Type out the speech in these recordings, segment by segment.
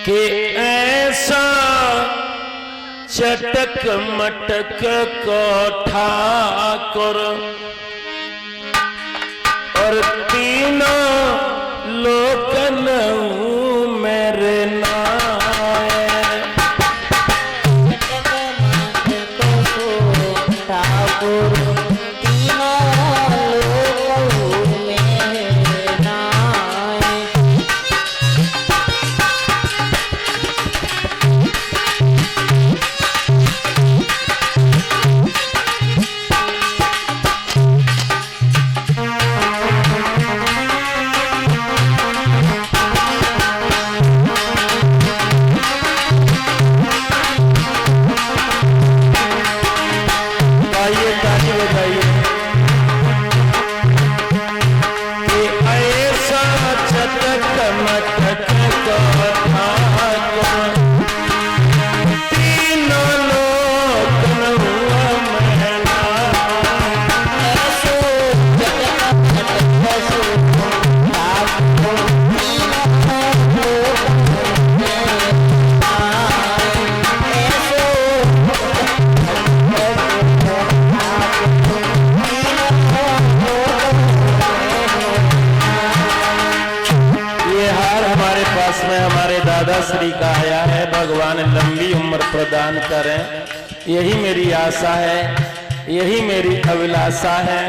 कि ऐसा चटक मटक को ठाकुर और तीनों लोकन मेरे नाय ठाकुर श्री का आया है। भगवान लंबी उम्र प्रदान करें, यही मेरी आशा है, यही मेरी अभिलाषा है।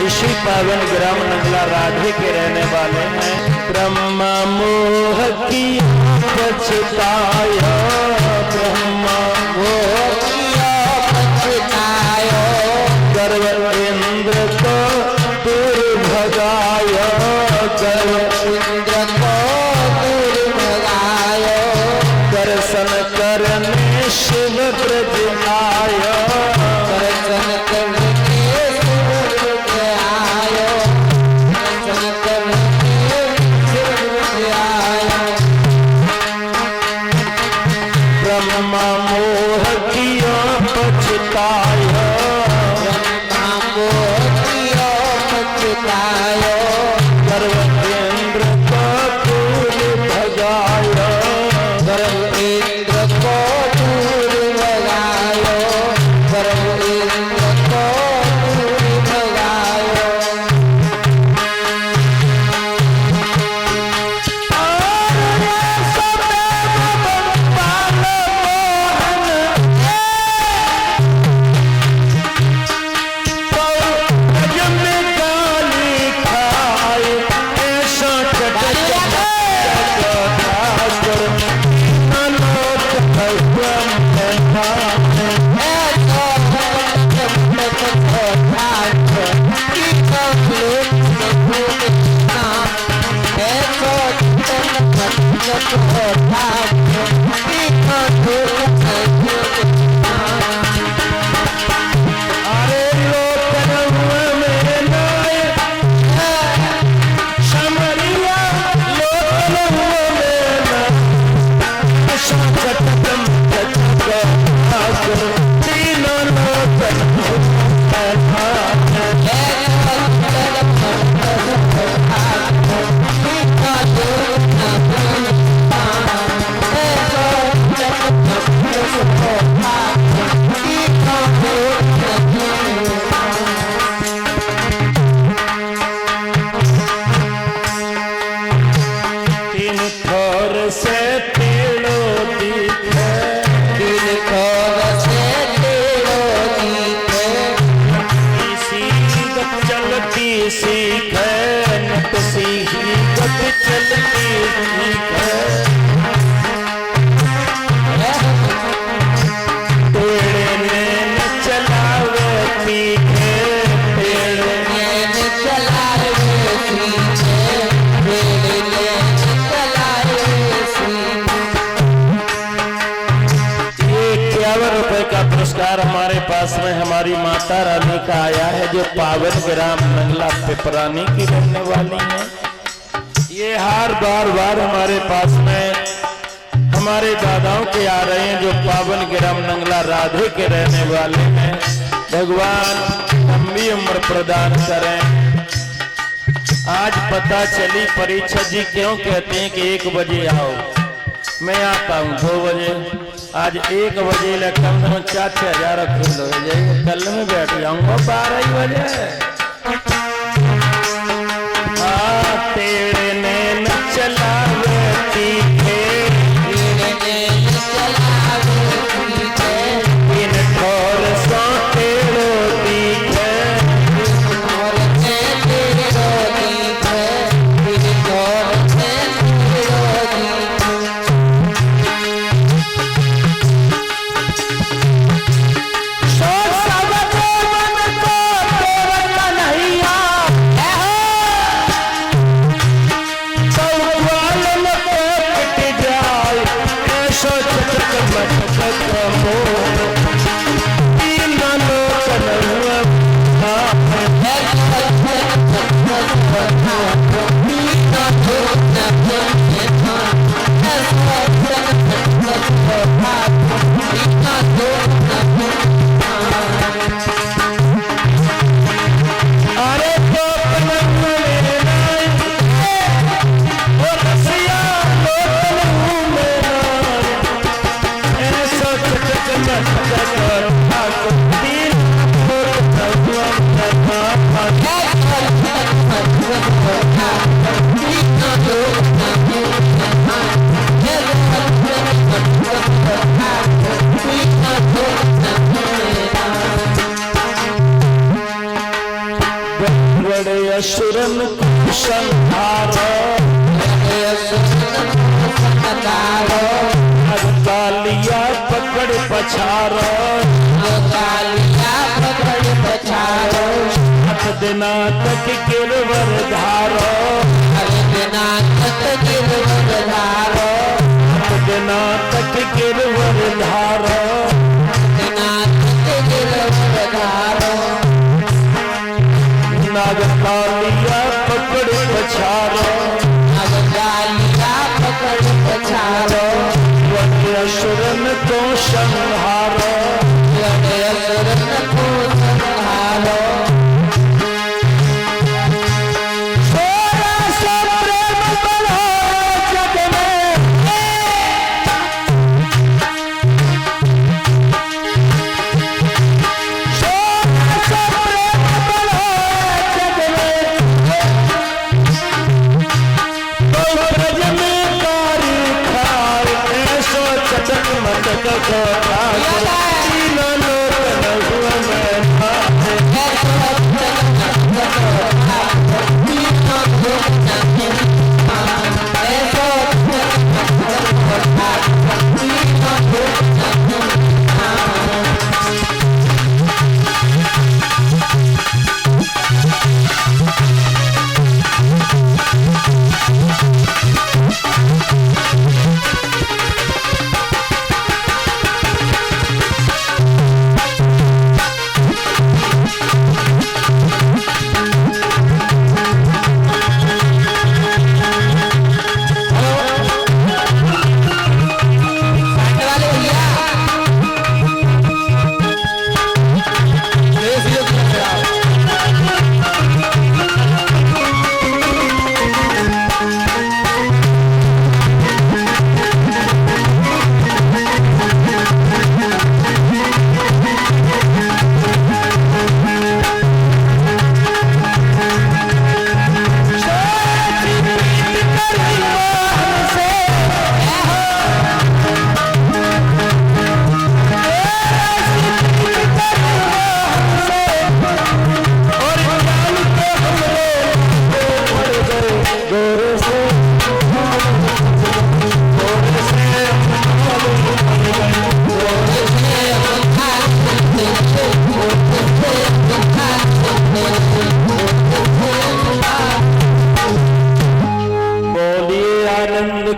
इसी पावन ग्राम नंगला राधे के रहने वाले हैं। ब्रह्मा मोह किया पछतायो, ब्रह्मा मोह किया पछतायो, गर्व इंद्र को दूर भगायो, गर्व इंद्र को दूर भगायो, दर्शन करने शिव ब्रज आयो, दर्शन करने सीख नट सीखी गत चलती सीख तेरे नैन चलावे तीखे तेरे नैन चलावे सीखे तेरे नैन चलावे सीखे। 51 का पुरस्कार हमारे पास में हमारी माता रानी का आया है, जो पावन ग्राम मंगला पिपरानी की रहने वाली है। ये हार बार बार हमारे पास में हमारे दादाओं के आ रहे हैं, जो पावन ग्राम नंगला राधे के रहने वाले हैं। भगवान लंबी उम्र प्रदान करें। आज पता चली परीक्षा जी क्यों कहते हैं कि 1 बजे आओ, मैं आता हूँ 2 बजे। आज 1 बजे कम से कम 4-6 हजार खेल हो जाएगा, कल में बैठ जाऊंगा 12 बजे। तेरे नैन चलावे तीखे तेरे नैन चलावे सीखे इन ठोर सो तेरो दीखे और तेरे दीखे तेरे और तेरे दीखे। सोच सबके मन को तेरा कन्हैया है हो। सवाल न कट जाए ऐसो चटक मटक मोर तीन लोचन हुआ अरे तो पलंग मेरे नाई ओ रसिया लोटन हूँ मेरा ऐसो चटक मटक ठाकुर तीन लोचन हुआ बड़े असुरन को संहारो कालिया पकड़ पछारो हथ दिना तक गिरवर धारो हथ दिना तक गिरवर धारो नाग कालिया पकड़ पछारो वज्र असुरन को संहारो सोरा सो प्रेम बलो जग में सोरा सो प्रेम बलो जग में ब्रज में कारी खार ऐसो चटक मटक को तीन लोचन हुआ मैं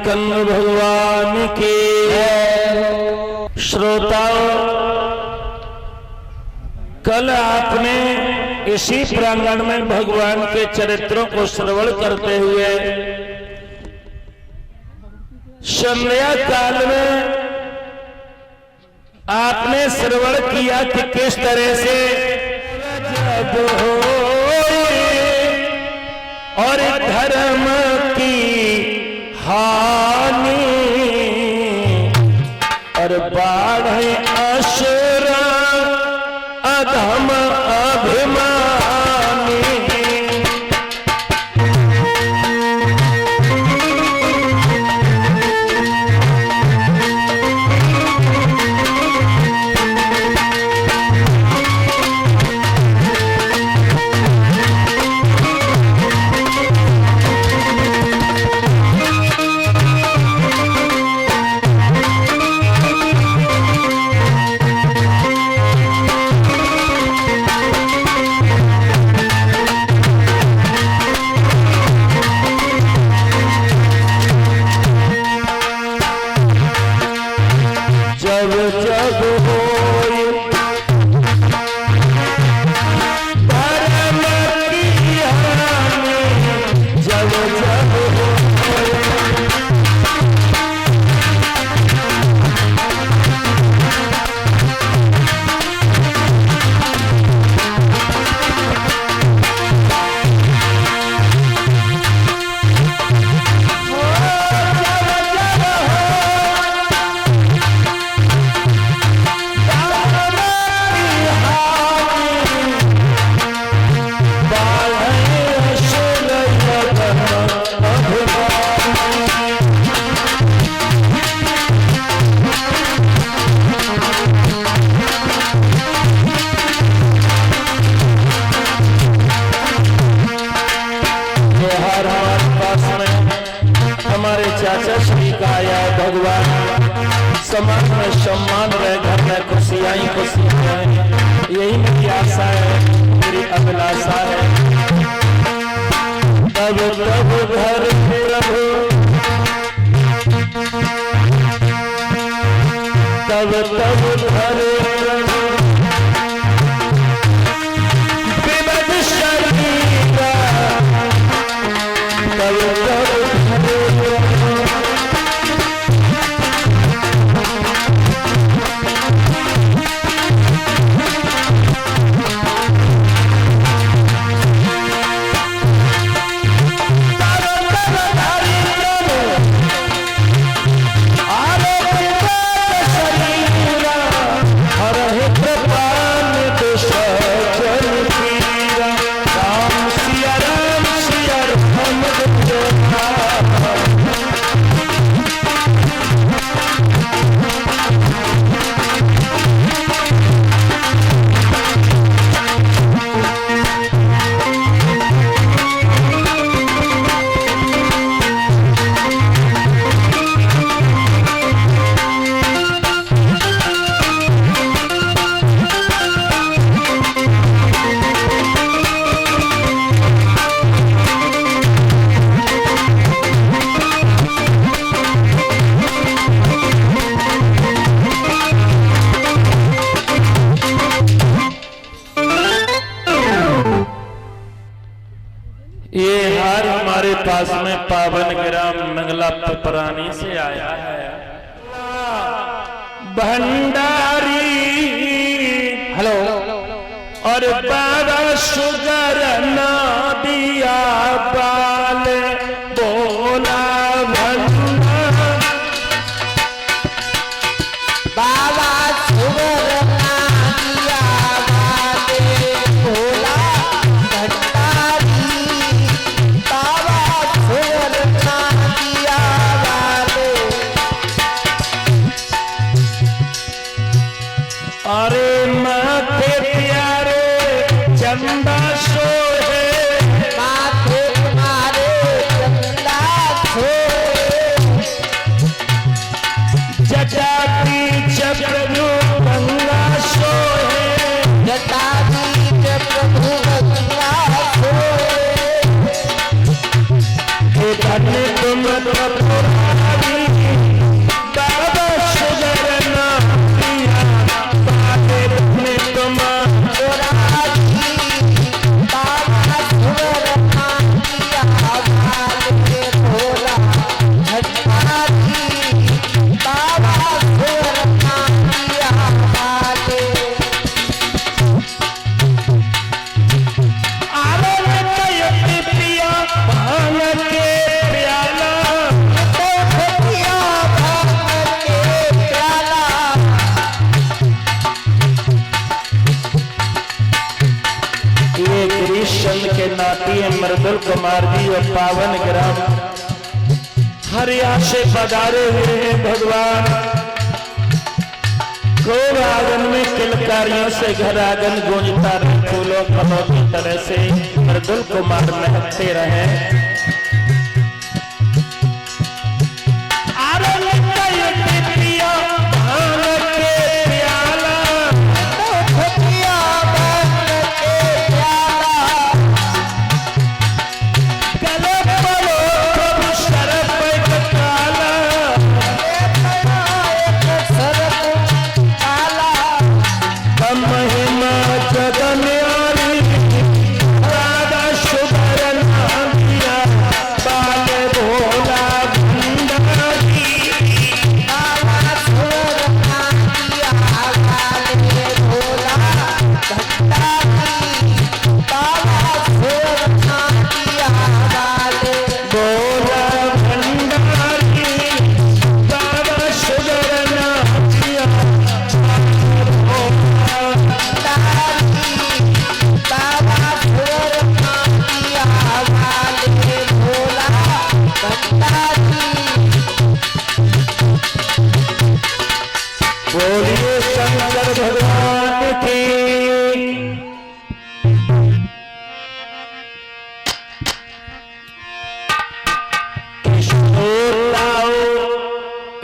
कंद भगवान की। श्रोताओं, कल आपने इसी प्रांगण में भगवान के चरित्रों को श्रवण करते हुए संध्या काल में आपने श्रवण किया कि किस तरह से जब और धर्म की हानि और बाढ़े असुर अधम अभिमानी। समाज में सम्मान रहे, घर में खुशियां ही खुशियां रहे, यही मेरी आशा है, मेरी अभिलाषा है। तब तब घर प्रभु, तब तब घर प्रभु विविध शरीरा, तब तब घर पास में पावन ग्राम मंगला पिपरानी से आया है भंडारी। हेलो। और बाबा शुगर ना दिया बाल बोला भंडार, बाबा शुगर ना दिया बाल बोला भंडारी, बाबा शुगर ना दिया बाल। अरे माथे प्यारे चंदा सोहे, स्वर्गीय मृदुल कुमार जी और पावन ग्राम हरिया से पधारे हुए हैं भगवान। खूब आंगन में किलकारियों से घर आंगन गूंजता रहे, फूलों फलों की तरह से मृदुल कुमार महकते रहे। बोलिए शंकर भगवान की।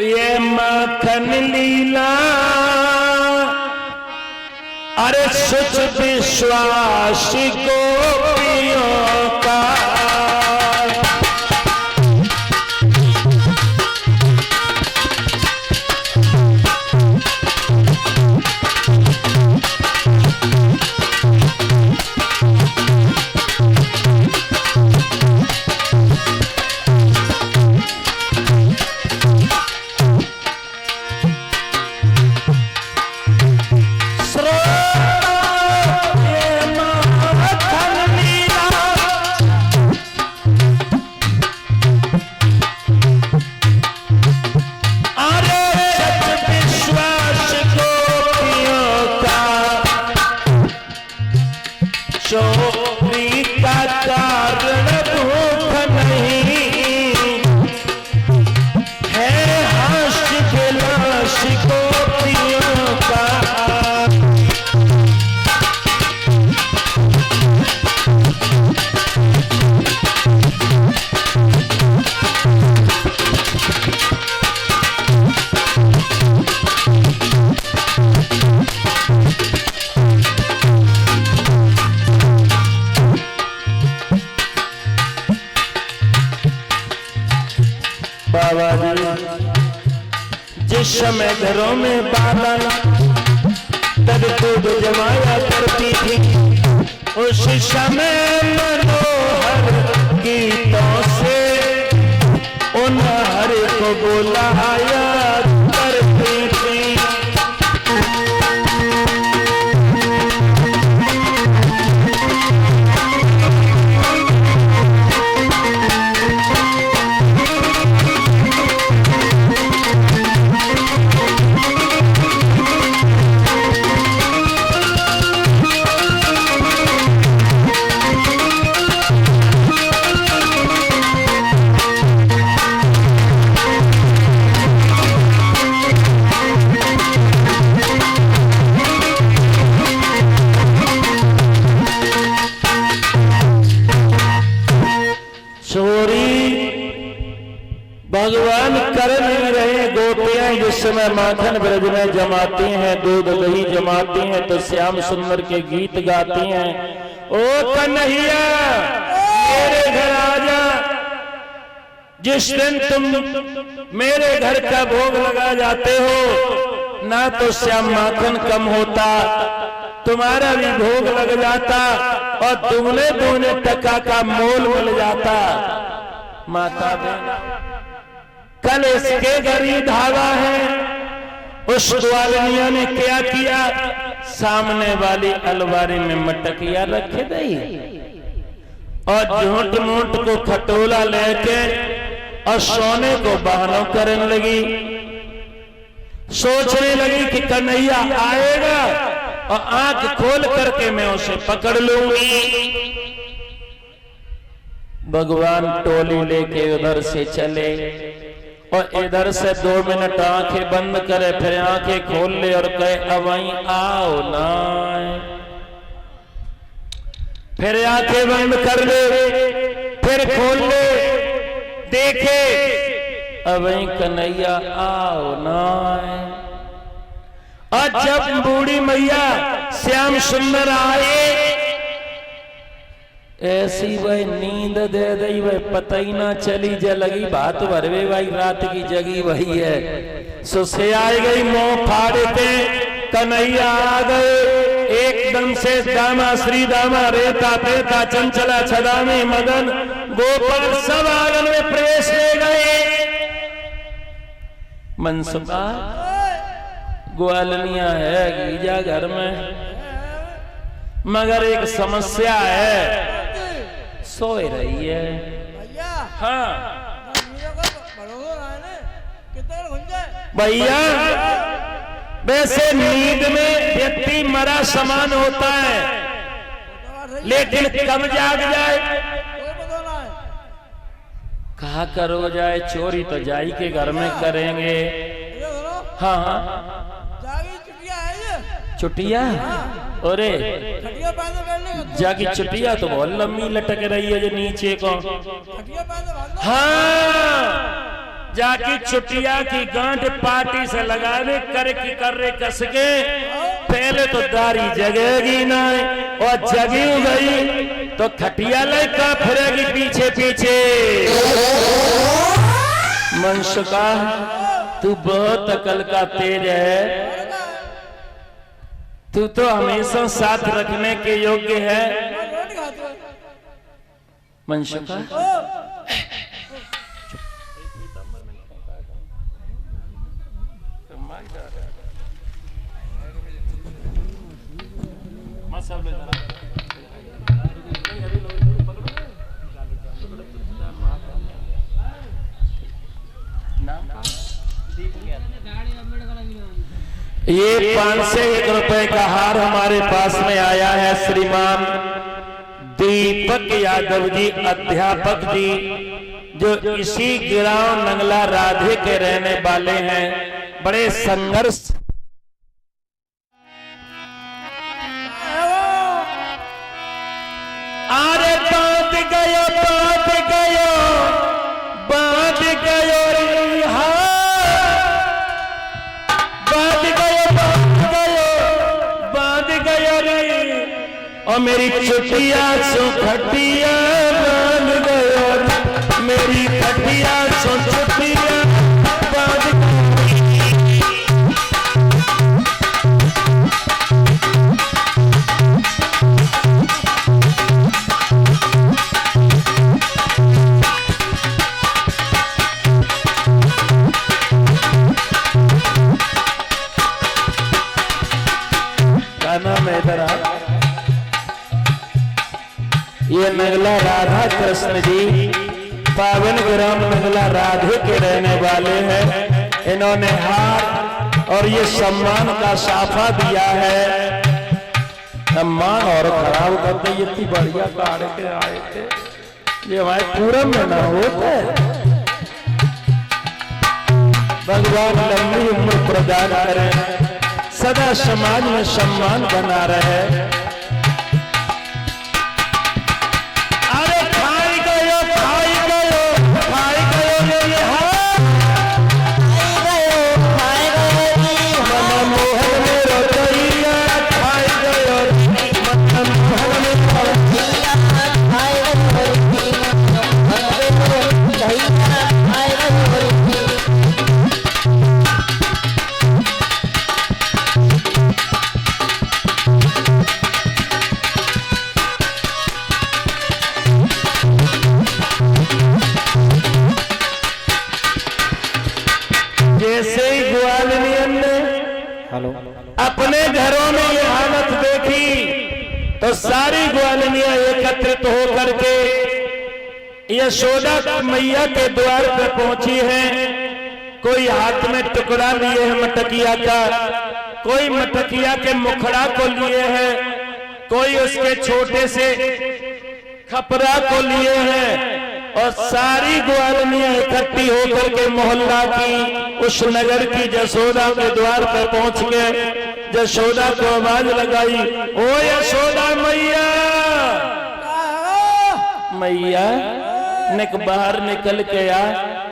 ये माखन लीला अरे सुच विश्वास गोपियों का। चोरी का कारण भूख नहीं है, हाश गिलास गोपियों का। बाबा जी जिस समय घरों में बाबा तब दूध जमाया करती थी, उस समय मनोहर गीतों से उन हरि को बुलाया करती थी। भगवान कर नहीं रहे। गोपियां जिस समय माखन ब्रज में जमाती हैं, दूध दही जमाती हैं, तो श्याम सुंदर के गीत गाती हैं। ओ कन्हैया मेरे घर आजा, जिस दिन तुम मेरे घर का भोग लगा जाते हो ना तो श्याम माखन कम होता, तुम्हारा भी भोग लग जाता और दुगने दुगने टका का मोल मिल जाता। माता देना कल इसके घर ही धावा है। उस ग्वालिनिया ने क्या किया, सामने वाली अलमारी में मटकिया रखे दई और झूठ मूठ को खटोला लेके और सोने को बहानों करने लगी। सोचने लगी कि कन्हैया आएगा और आंख खोल करके मैं उसे पकड़ लूंगी। भगवान टोली लेके उधर से चले और इधर से 2 मिनट आंखें बंद करे, फिर आंखें खोल ले और कहे अवई आओ ना। फिर आंखें बंद कर ले, फिर खोल ले, देखे अवई कन्हैया आओ ना। और जब बूढ़ी मैया श्याम सुंदर आए, ऐसी वह नींद दे दी, वह पता ही ना चली, जे लगी बात भरवे भाई रात की जगी वही है। सुसे आई गई मोह फाड़ते, कन्हैया आ गए एकदम से, दामा श्री दामा रेता पेता चंचला छदा में मगन गोपाल सब आंगन में प्रवेश ले गए। मनसुबा ग्वालनिया है गीजा घर में, मगर एक समस्या है, सोए रही है। हाँ भैया, वैसे नींद में व्यक्ति मरा समान होता है, लेकिन कब जाग जाए कहा करो जाए, चोरी तो जाई के घर में करेंगे। हाँ हाँ छुट्टिया, अरे जाकी छुट्टिया तो बहुत लंबी लटक रही है जो नीचे को। हाँ जाकी छुट्टिया की गांठ पार्टी से लगा दे, कर रे कस के, पहले तो दारी जगेगी ना, और जगी गई तो खटिया लेकर फिरेगी पीछे पीछे। मनसुका तू बहुत अकल का तेज है, तू तो हमेशा साथ रखने के योग्य है। मनसुका ये 501 रुपए का हार हमारे पास में आया है श्रीमान दीपक यादव जी, अध्यापक जी, जो इसी ग्राम नंगला राधे के रहने वाले हैं। बड़े संघर्ष अरे बात गयो और मेरी छुट्टिया सो खटिया बांध गयो, मेरी खटिया सो छुट्टिया बांध क्या नाम है इधर आप? ये नगला राधा कृष्ण जी पावन ग्राम नगला राधे के रहने वाले हैं। इन्होंने हार और ये सम्मान का साफा दिया है। सम्मान और खराब करते इतनी बढ़िया कार के आए थे, ये हमारे पूरम में ना होते। भगवान लंबी उम्र प्रदान करें, सदा समाज में सम्मान बना रहे। अपने घरों में ये हालत देखी तो सारी ग्वालनियां एकत्रित होकर के यशोदा मैया के द्वार पर पहुंची है। कोई हाथ में टुकड़ा लिए है मटकिया का, कोई मटकिया के मुखड़ा को लिए है, कोई उसके छोटे से खपरा को लिए है, और सारी ग्वालनियां इकट्ठी होकर के मोहल्ला की उस नगर की जसोदा के द्वार पर पहुंच के जसोदा को आवाज लगाई, ओ यशोदा मैया, मैया बाहर निकल के आ।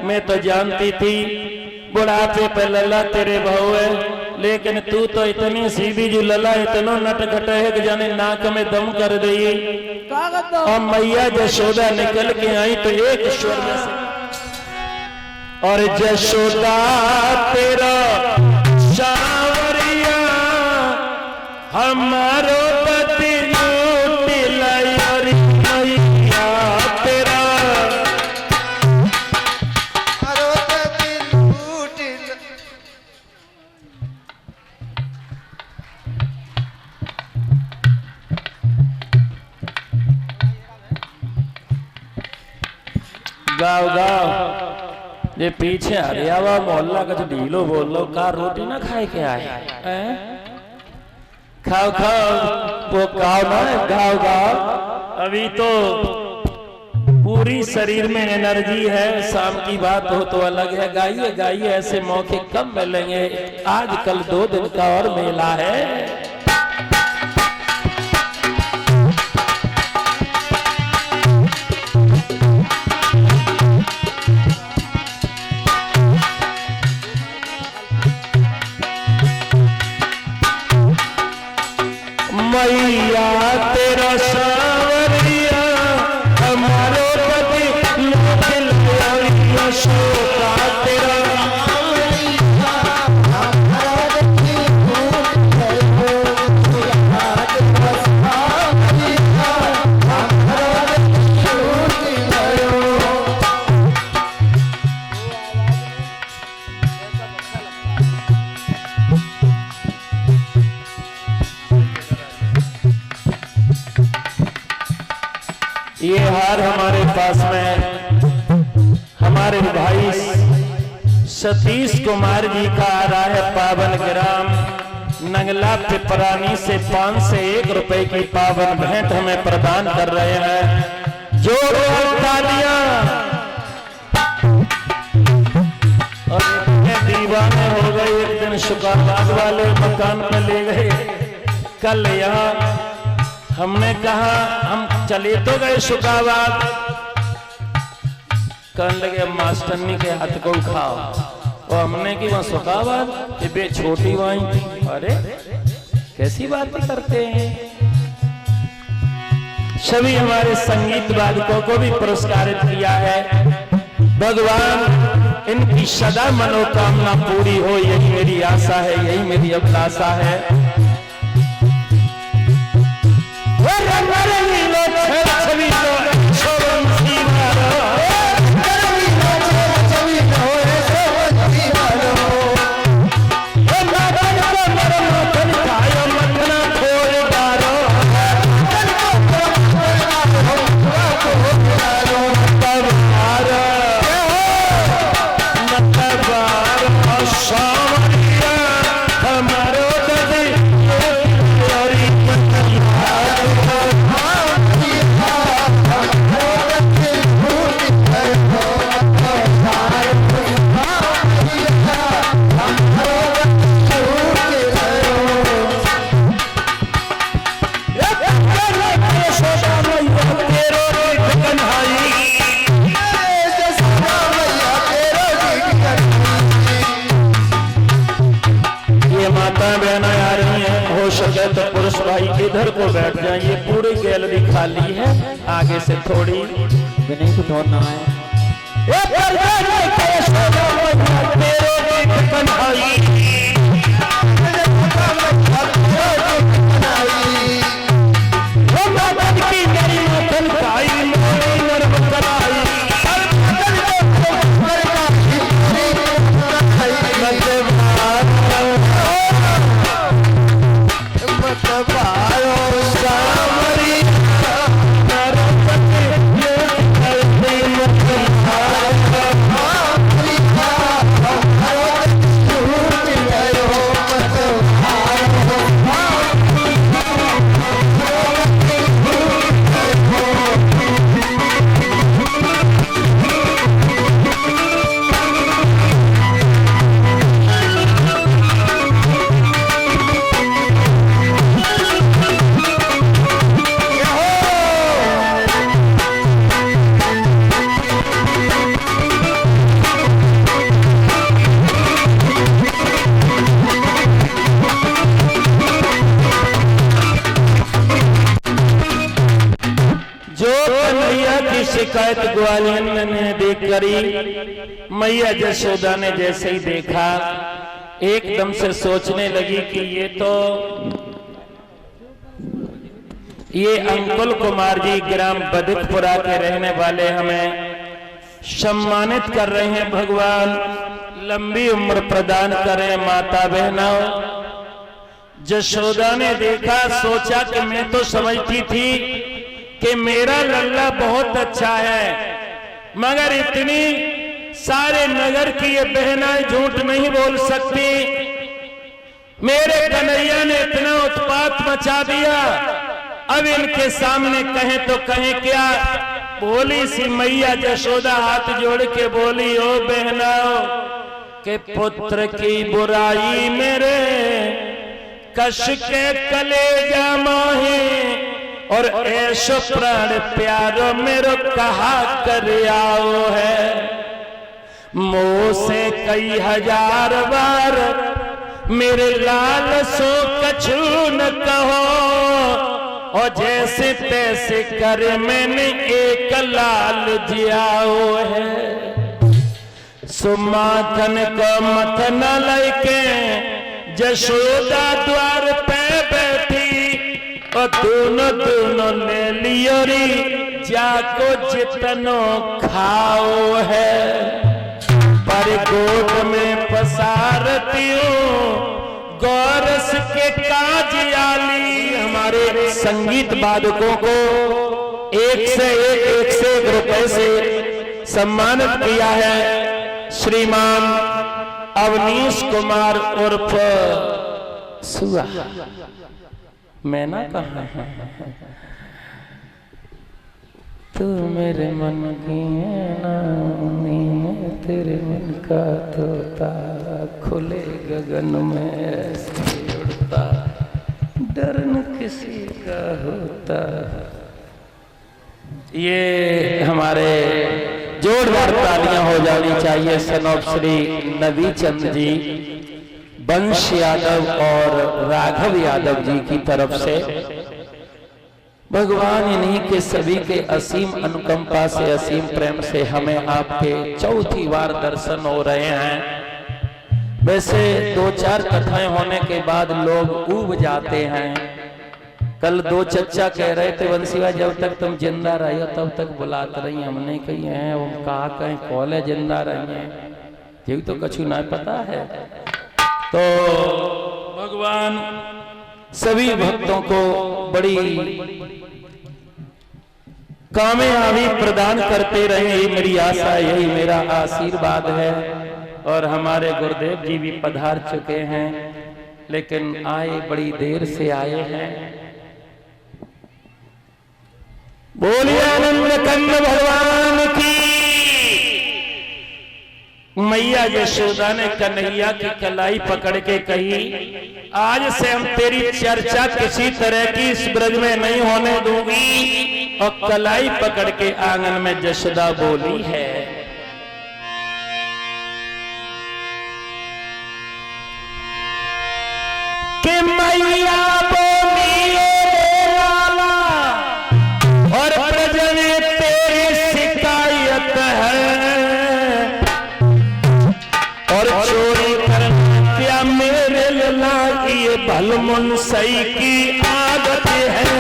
मैं तो जानती थी बुढ़ापे पे लला तेरे बहू है, लेकिन तू तो इतनी सीधी जो लला इतना नटखट है कि जाने नाक में दम कर दी। और मैया जशोदा निकल के आई तो एक स्वर में से, और जशोदा तेरा सावरिया हमारो पति लूट लाई, मैया तेरा गाओ गाओ। ये पीछे हरियावा मोहल्ला का जो ढीलो बोल लो, का रोटी ना खाए के आए? खाओ खाओ वो गाओ ना, गाओ गाओ। अभी तो पूरी शरीर में एनर्जी है, शाम की बात हो तो अलग है। गाइए गाइए, ऐसे मौके कब मिलेंगे, आज कल 2 दिन का और मेला है। मैया तेरा सावरिया हमारो पति लूट लाई, यशोदा तेरा ये हार हमारे पास में हमारे भाई सतीश कुमार जी का आ रहा है। पावन ग्राम नंगला पिपरानी से 5 से 1 रुपए की पावन भेंट हमें प्रदान कर रहे हैं। जोड़ो तालियां। और इतने दीवाने हो गए, एक दिन शुक्राबाद वाले मकान में ले गए। कल यहाँ हमने कहा हम चले तो गए शुक्राबाद, कहने लगे मास्टरनी के हाथ को खाओ। और हमने की वहां शुक्राबाद बे छोटी वाई थी। अरे कैसी बातें करते हैं। सभी हमारे संगीत वादकों को भी पुरस्कारित किया है। भगवान इनकी सदा मनोकामना पूरी हो, यही मेरी आशा है, यही मेरी अभिलाषा है। तो पुरुष भाई इधर को बैठ जाए, ये पूरी गैलरी खाली है, आगे से थोड़ी नहीं कुछ और ना है। सामरी ग्वालियर ने देख करी मैया यशोदा ने जैसे ही देखा एकदम से सोचने लगी कि ये अंकुल कुमार जी ग्राम बदितपुरा के रहने वाले हमें सम्मानित कर रहे हैं। भगवान लंबी उम्र प्रदान करें माता बहनों। यशोदा ने देखा, सोचा कि मैं तो समझती थी कि मेरा लल्ला बहुत अच्छा है, मगर इतनी सारे नगर की ये बहनाएं झूठ नहीं बोल सकती। मेरे कन्हैया ने इतना उत्पात मचा दिया, अब इनके सामने कहें तो कहें क्या। बोली सी मैया यशोदा हाथ जोड़ के बोली, ओ बहनाओ के पुत्र की बुराई मेरे कश के कलेजा मोहे, और ऐसो प्राण प्यारो मेरो कहा कर आओ है। मोह से कई हजार बार मेरे लाल सो कछु न कहो, और जैसे तैसे कर मैंने एक लाल जियाओ है। सुमाखन को मत न लैके यशोदा द्वार पे बैठी, और दोनों ले लियो री जाको जितनो खाओ है। पर गोद में पसारती हूँ गौरस के काज आली। हमारे संगीत वादकों को एक से एक रुपए से सम्मानित किया है श्रीमान अवनीश कुमार उर्फ सुआ। मैना कहाँ है? तू मेरे मन की नानी है, तेरे मन का तोता खुले गगन में ऐसे उड़ता, डर न किसी का होता। ये हमारे जोरदार तालियां हो जानी चाहिए सनोप श्री नदी चंद जी, वंश यादव और राघव यादव जी की तरफ से। भगवान इन्हीं के सभी के असीम अनुकंपा से, असीम प्रेम से हमें आपके चौथी बार दर्शन हो रहे हैं। वैसे 2-4 कथाएं होने के बाद लोग ऊब जाते हैं। कल 2 चच्चा कह रहे थे वंशीवा जब तक तुम जिंदा रही हो तब तक बुलाते रही। हमने कही है वो कहा कहीं कॉलेज जिंदा रही है, ये तो कछु ना पता है। तो भगवान सभी भक्तों को बड़ी कामयाबी प्रदान करते रहे, यही मेरी आशा, यही मेरा आशीर्वाद है। और हमारे गुरुदेव जी भी पधार चुके हैं, लेकिन आए बड़ी देर से आए हैं। बोलिए आनंद कंद भगवान की। मैया यशोदा ने कन्हैया की कलाई पकड़ के कही, आज से हम तेरी चर्चा किसी तरह की इस ब्रज में नहीं होने दूंगी। और कलाई पकड़ के आंगन में यशोदा बोली है, कि मैया बोली लाला और ब्रज में तेरी शिकायत है, और चोरी करना क्या मेरे लला ये भलमुन सही की आदत है।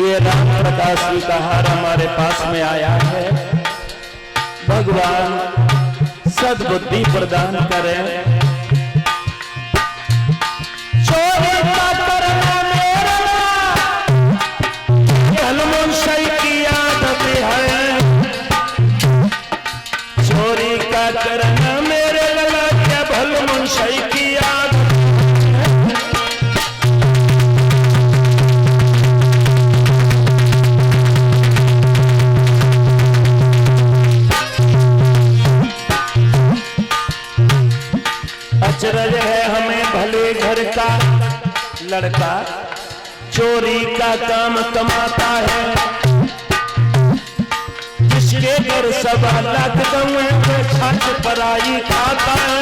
ये राम प्रकाश जी का हार हमारे पास में आया है। भगवान सद्बुद्धि प्रदान करें। चोरी का करना मेरा भलमुन सही की आदत है, चोरी का करना मेरे लला क्या भलमुन सही की आदत। अचरज है हमें भले घर का लड़का, चोरी का काम कमाता है। जिस जिसके घर सब अलग गए वो छत पर आई खाता है।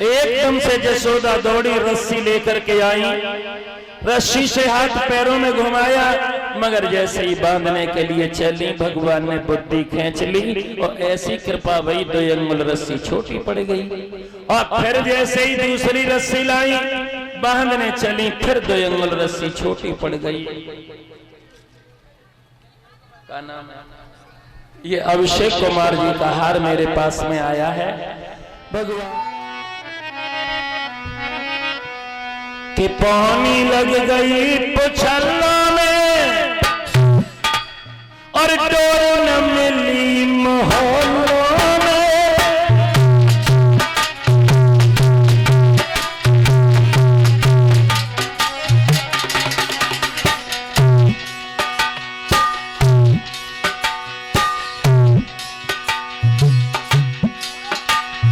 एकदम से जसोदा दौड़ी रस्सी लेकर के आई, रस्सी से हाथ पैरों में घुमाया, मगर जैसे ही बांधने के लिए चली भगवान ने बुद्धि खींच ली और ऐसी कृपा भई 2 अंगुल रस्सी छोटी पड़ गई। और फिर जैसे ही दूसरी रस्सी लाई बांधने चली, फिर 2 अंगुल रस्सी छोटी पड़ गई। का नाम है? ये अभिषेक कुमार जी का हार मेरे पास में आया है। भगवान कि पानी लग गई पुछल्लों में और डोर न मिली मोहल्लों में।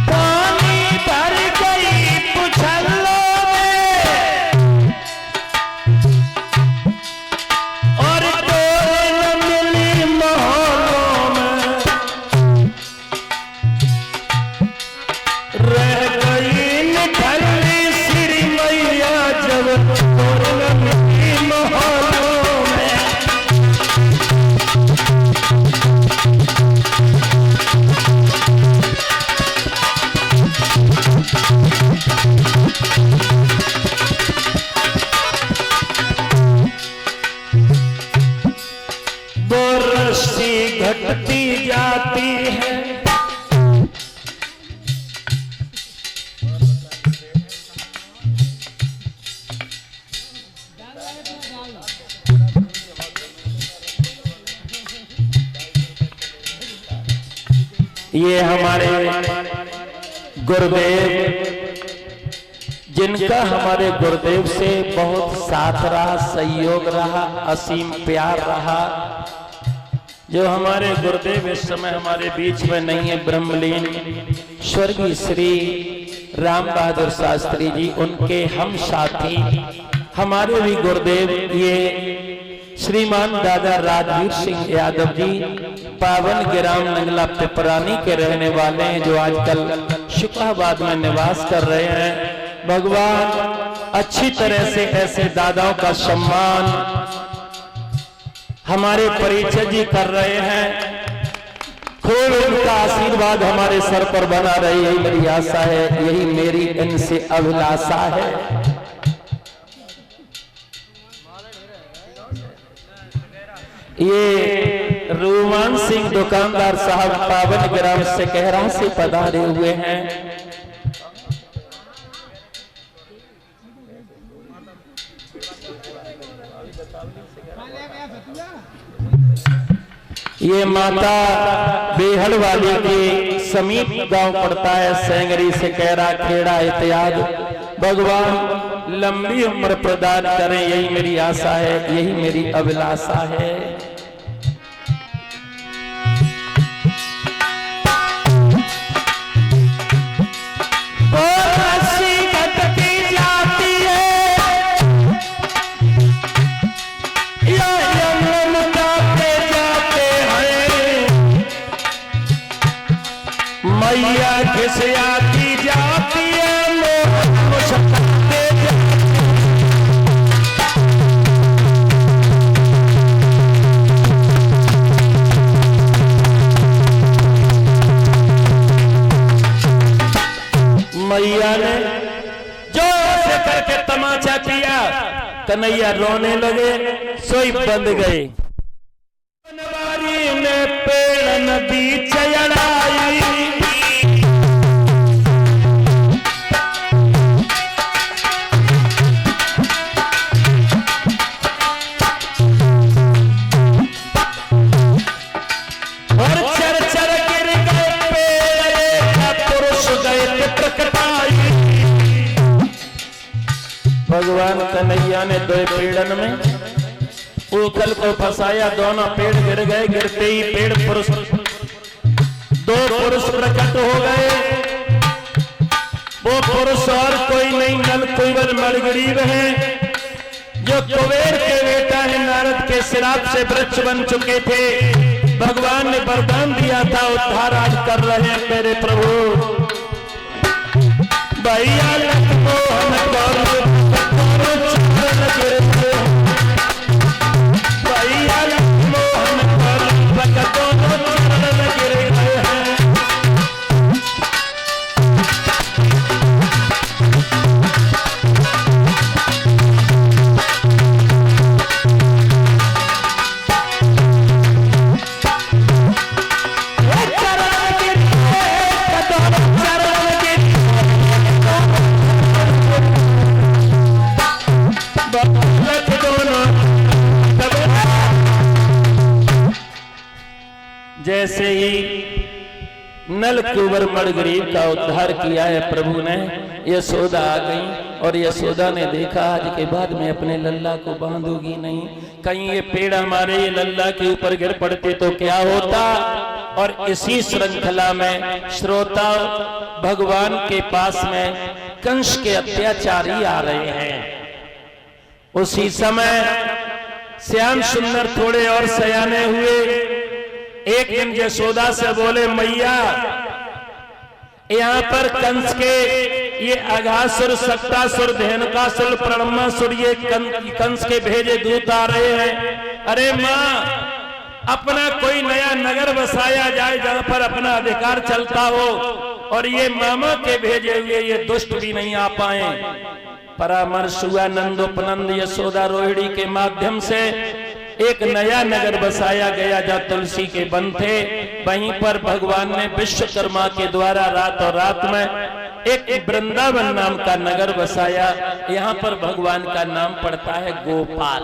पानी भर गई पुछल्लों घटती जाती है। ये हमारे गुरुदेव, जिनका हमारे गुरुदेव से बहुत साथ रहा, सहयोग रहा, असीम प्यार रहा, जो हमारे गुरुदेव इस समय हमारे बीच में नहीं है, ब्रह्मलीन स्वर्गीय श्री राम बहादुर शास्त्री जी, उनके हम साथी हमारे भी गुरुदेव ये श्रीमान दादा राजवीर सिंह यादव जी, पावन ग्राम नंगला पिपरानी के रहने वाले हैं, जो आजकल शुकाबाद में निवास कर रहे हैं। भगवान अच्छी तरह से ऐसे दादाओं का सम्मान हमारे परिचय जी कर रहे हैं। खूब उनका आशीर्वाद हमारे सर पर बना रहे, यही मेरी आशा है, यही मेरी इनसे अभिलाषा है। ये रूमान सिंह दुकानदार साहब पावन ग्राम से कहरा से पधारे हुए हैं। ये माता बेहड़ वाली के समीप गांव पड़ता है, सेंगरी से कहरा खेड़ा इत्यादि। भगवान लंबी उम्र प्रदान करें, यही मेरी आशा है, यही मेरी अभिलाषा है। मैया किसे आती जाती है, मुस्कुराते मैया ने जोर से करके तमाचा किया, कन्हैया रोने लगे, सोई बंद गए। बनवारी में पेड़ नदी चढ़ाई, भगवान कन्हैया ने 2 पेड़न में उखल को फंसाया, दोनों पेड़ गिर गए। गिरते ही पेड़ पुरुष 2 पुरुष प्रकट हो गए। वो पुरुष और कोई नहीं, नल कुंवर मणिग्रीव है, जो कुबेर के बेटा है, नारद के श्राप से वृक्ष बन चुके थे। भगवान ने वरदान दिया था, उद्धार आज कर रहे हैं मेरे प्रभु। भैया मोहन भैया मोहन गिर गए हैं। जैसे ही नल कुंवर मणिग्रीव का उद्धार किया है प्रभु ने, यशोदा आ गई और यशोदा ने देखा आज के बाद में अपने लल्ला को बांधूंगी नहीं, कहीं ये पेड़ हमारे ये लल्ला के ऊपर गिर पड़ते तो क्या होता। और इसी श्रृंखला में श्रोता भगवान के पास में कंस के अत्याचारी आ रहे हैं। उसी समय श्याम सुंदर थोड़े और सयाने हुए। एक दिन यशोदा से बोले, मैया यहाँ पर कंस के ये अघासुर, सक्तासुर, धेनुकासुर, प्रणमासुर, ये कंस के भेजे दूत आ रहे हैं। अरे माँ, अपना कोई नया नगर बसाया जाए जहाँ पर अपना अधिकार चलता हो, और ये मामा के भेजे हुए ये दुष्ट भी नहीं आ पाए। परामर्श हुआ नंदोपनंद यशोदा रोहिणी के माध्यम से, एक नया नगर बसाया गया जहाँ तुलसी के वन थे। वहीं पर भगवान ने विश्वकर्मा के द्वारा रात और रात में एक वृंदावन नाम का नगर बसाया। यहाँ पर भगवान का नाम पड़ता है गोपाल।